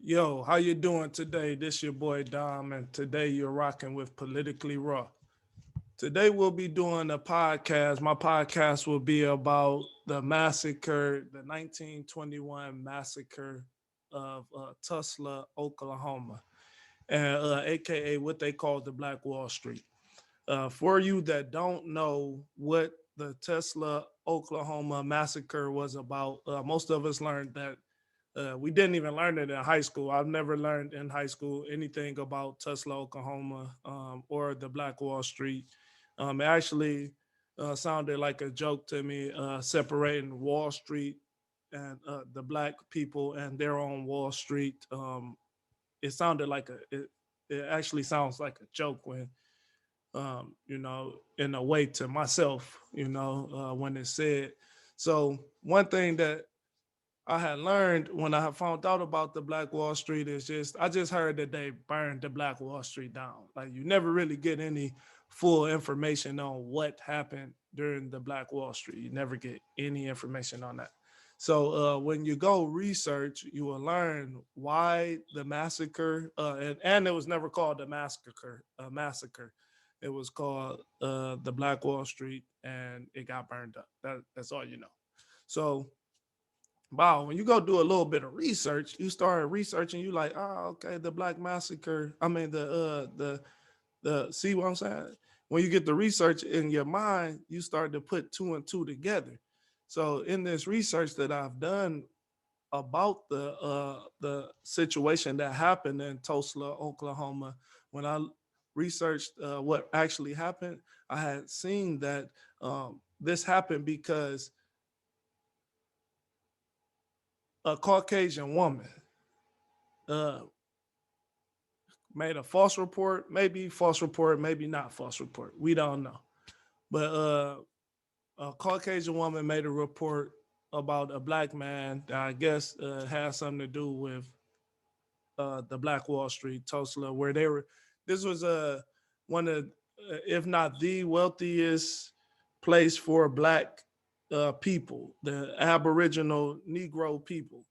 Yo, how you doing today? This your boy Dom, and today you're rocking with Politically Raw. Today we'll be doing a podcast. My podcast will be about the massacre, the 1921 massacre of Tulsa, Oklahoma, and AKA what they call the Black Wall Street. For you that don't know what the Tulsa, Oklahoma massacre was about, most of us learned that we didn't even learn it in high school. I've never learned in high school anything about Tulsa, Oklahoma, or the Black Wall Street. It actually sounded like a joke to me, separating Wall Street and the black people and their own Wall Street. It sounded like it actually sounds like a joke when, in a way to myself, when it's said. So one thing that I had learned when I had found out about the Black Wall Street is I just heard that they burned the Black Wall Street down. Like you never really get any full information on what happened during the Black Wall Street. You never get any information on that. So when you go research, you will learn why the massacre, and it was never called a massacre. It was called the Black Wall Street, and it got burned up. That's all you know. So wow, when you go do a little bit of research, you start researching, you like, oh, okay, the Black Massacre. I mean, the see what I'm saying? When you get the research in your mind, you start to put two and two together. So in this research that I've done about the situation that happened in Tulsa, Oklahoma, when I researched what actually happened, I had seen that this happened because a Caucasian woman uh, made a false report, maybe not false report. We don't know. But a Caucasian woman made a report about a black man that I guess had something to do with the Black Wall Street, Tulsa, where they were. This was one of, if not the wealthiest place for black people, the Aboriginal Negro people.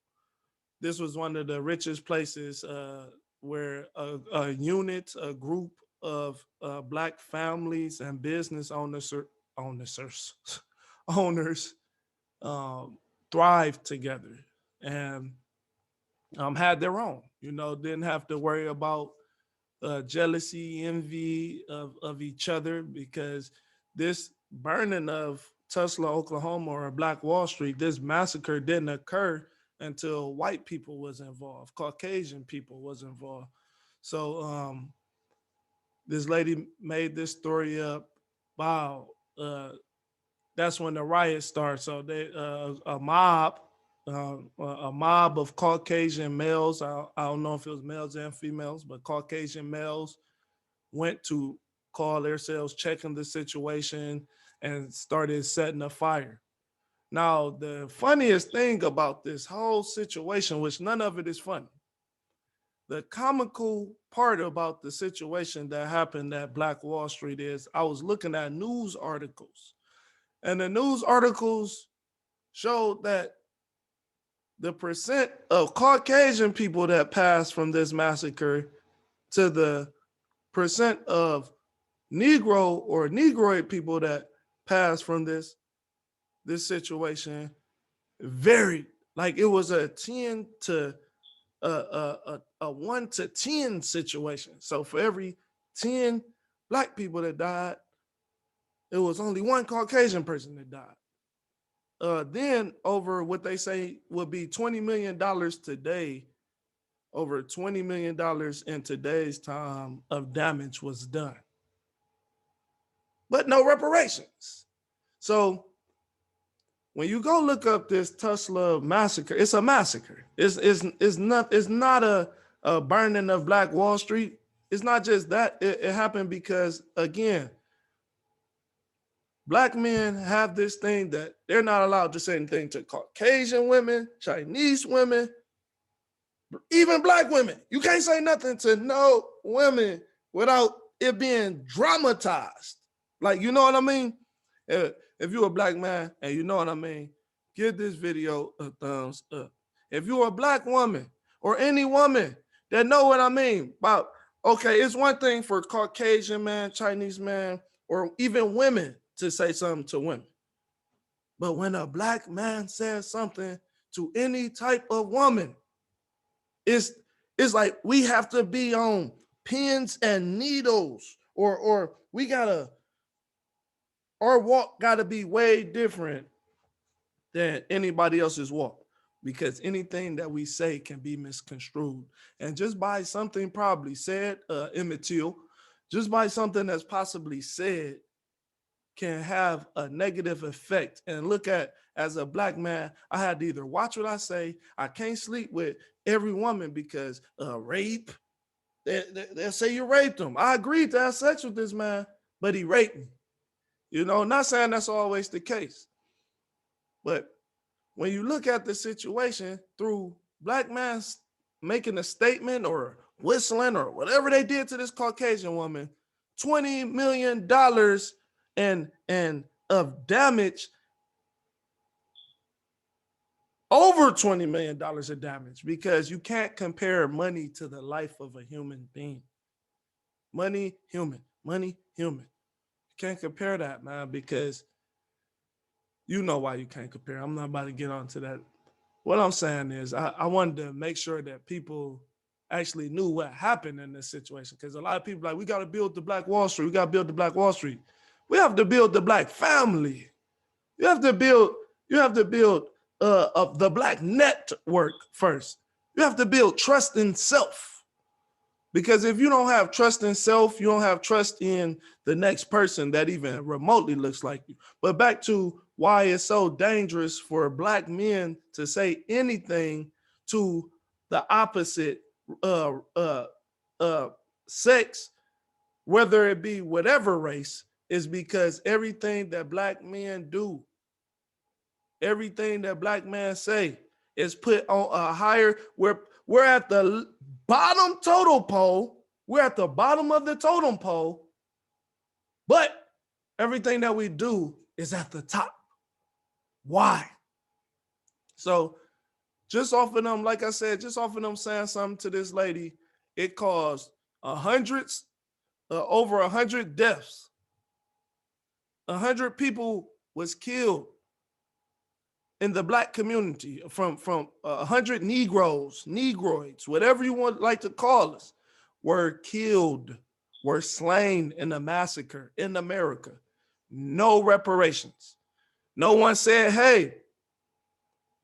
This was one of the richest places where a group of black families and business owners, owners um, thrived together and had their own. Didn't have to worry about jealousy, envy of each other because this burning of Tulsa, Oklahoma, or Black Wall Street, this massacre didn't occur until white people was involved, Caucasian people was involved. So this lady made this story up. Wow, that's when the riot starts. So a mob of Caucasian males. I don't know if it was males and females, but Caucasian males went to call themselves, checking the situation, and started setting a fire. Now, the funniest thing about this whole situation, which none of it is funny, the comical part about the situation that happened at Black Wall Street is I was looking at news articles, and the news articles showed that the percent of Caucasian people that passed from this massacre to the percent of Negro or Negroid people that passed from this situation varied. Like it was a 10 to a 1 to 10 situation. So for every 10 black people that died, it was only one Caucasian person that died. Then over what they say would be $20 million today, over $20 million in today's time of damage was done, but no reparations. So when you go look up this Tulsa massacre, it's a massacre. It's not a burning of Black Wall Street. It's not just that. It happened because again, black men have this thing that they're not allowed to say anything to Caucasian women, Chinese women, even black women. You can't say nothing to no women without it being dramatized. Like, you know what I mean? If you're a black man and you know what I mean, give this video a thumbs up. If you're a black woman or any woman that know what I mean about, okay, it's one thing for Caucasian man, Chinese man, or even women to say something to women. But when a black man says something to any type of woman, it's like we have to be on pins and needles, or we gotta, our walk gotta be way different than anybody else's walk, because anything that we say can be misconstrued. And just by something probably said, Emmett Till, just by something that's possibly said can have a negative effect. And look at, as a black man, I had to either watch what I say. I can't sleep with every woman because rape. They'll say you raped him. I agreed to have sex with this man, but he raped me. You know, not saying that's always the case. But when you look at the situation through black man making a statement or whistling or whatever they did to this Caucasian woman, $20 million and of damage, over $20 million of damage, because you can't compare money to the life of a human being. Money, human, money, human. You can't compare that, man, because you know why you can't compare. I'm not about to get onto that. What I'm saying is I wanted to make sure that people actually knew what happened in this situation, because a lot of people are like, we got to build the Black Wall Street. We got to build the Black Wall Street. We have to build the Black family. You have to build the Black network first. You have to build trust in self. Because if you don't have trust in self, you don't have trust in the next person that even remotely looks like you. But back to why it's so dangerous for black men to say anything to the opposite sex, whether it be whatever race, is because everything that black men do, everything that black men say is put on a higher, we're at the bottom totem pole. We're at the bottom of the totem pole, but everything that we do is at the top. Why? So just off of them, like I said, just off of them saying something to this lady, it caused over 100 deaths. 100 people was killed in the black community, from 100 Negroes, Negroids, whatever you want like to call us, were killed, were slain in a massacre in America. No reparations. No one said, hey,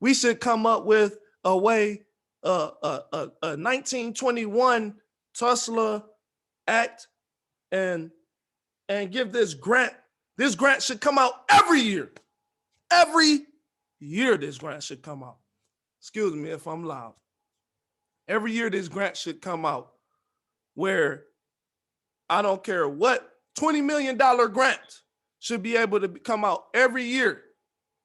we should come up with a way, a 1921 Tulsa Act, and give this grant. This grant should come out every year. Every year this grant should come out. Excuse me if I'm loud. Every year this grant should come out, where I don't care what, $20 million grant should be able to come out every year.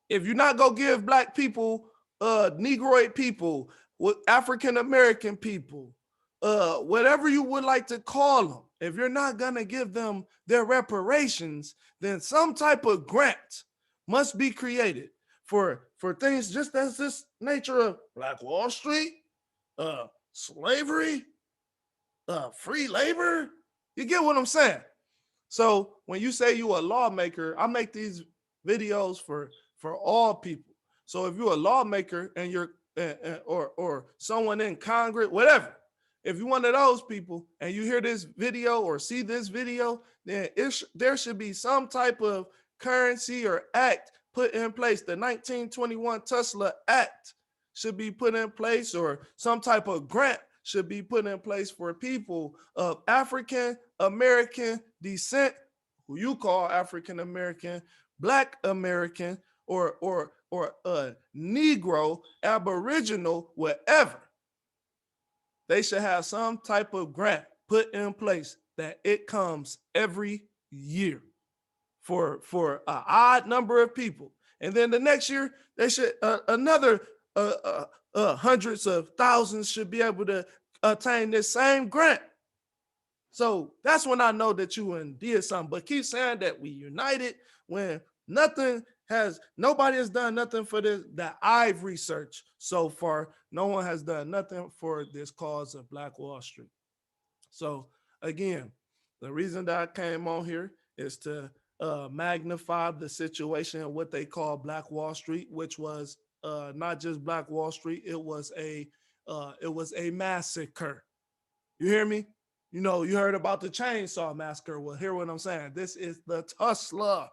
If you're not going to give black people, Negroid people, African American people, whatever you would like to call them, if you're not going to give them their reparations, then some type of grant must be created for things just as this nature of Black Wall Street, slavery, free labor. You get what I'm saying? So when you say you a lawmaker, I make these videos for all people. So if you're a lawmaker and you're or someone in Congress, whatever, if you're one of those people and you hear this video or see this video, then there should be some type of currency or act put in place. The 1921 Tulsa Act should be put in place, or some type of grant should be put in place for people of African American descent, who you call African American, Black American, or Negro, Aboriginal, whatever. They should have some type of grant put in place that it comes every year for an odd number of people. And then the next year, they should another hundreds of thousands should be able to attain this same grant. So that's when I know that you did something. But keep saying that we united when nothing Nobody has done nothing for this that I've researched so far. No one has done nothing for this cause of Black Wall Street. So again, the reason that I came on here is to magnify the situation of what they call Black Wall Street, which was not just Black Wall Street. It was a massacre. You hear me? You know, you heard about the chainsaw massacre. Well, hear what I'm saying. This is the Tulsa